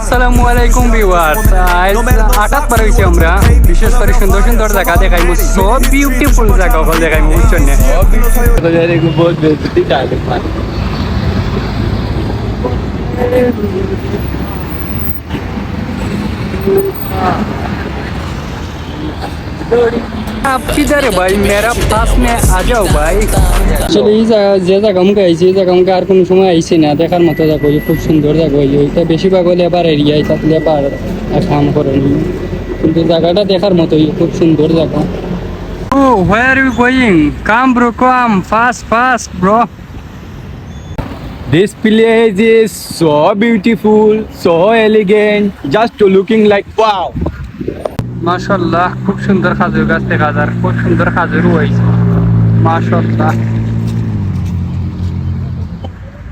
আসসালামু আলাইকুম ভিউয়ার্স। আজ আটাত পার হইছি আমরা, বিশেষ করে সুন্দর সুন্দর জায়গা দেখাইমু, সব বিউটিফুল জায়গা হল দেখাইমু বুঝছেন না। बहुत बेइज्जती डाले पानी आप किधर है भाई, मेरा पास में आ जाओ भाई। আসলে এই যে জায়গা মুখে আইছি, এই জায়গা মুখে আর কোনো সময় আইছি না, দেখার মতো জায়গা, খুব সুন্দর জায়গা। ওইটা বেশিরভাগ হলে এবার এরিয়ায় থাকলে এবার কাম করেনি, কিন্তু জায়গাটা দেখার মতোই, খুব সুন্দর জায়গা। Oh, where are you going? Come bro, come fast bro. This place is so beautiful, so elegant, just looking like wow. মাশাআল্লাহ, খুব সুন্দর খাজুর গাছ দেখা যায়, খুব সুন্দর খাজুর হয়েছে মাশাআল্লাহ,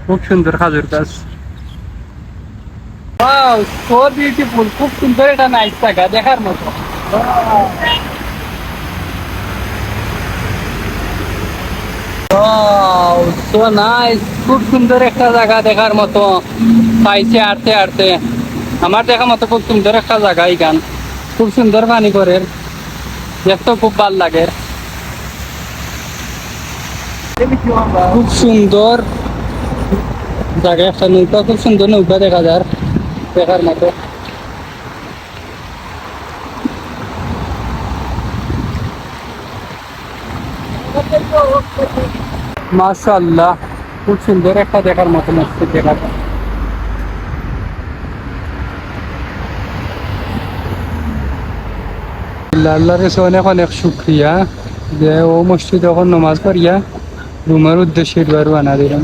খুব সুন্দর খাজুর গাছ। ওয়াও, সো বিউটিফুল, খুব সুন্দর, এটা নাইস জায়গা দেখার মতো। ওয়াও, সো নাইস, খুব সুন্দর একটা জায়গা দেখার মতো। পাইছে আড়তে আড়তে আমার দেখার মতো খুব সুন্দর একটা জায়গা। এইখান খুব সুন্দর পানি করে, দেখতেও খুব ভালো লাগে, খুব সুন্দর জায়গা। একটা নৌকা, খুব সুন্দর নৌকা দেখা যায় দেখার মতো। মাশাআল্লাহ, খুব সুন্দর একটা দেখার মতো মসজিদ দেখা যায়। আল্লাহর কাছে অনেক অনেক শুকরিয়া যে ও মসজিদ এখন নামাজ পড়িয়া রুমের উদ্দেশ্যে রওনা দিলাম।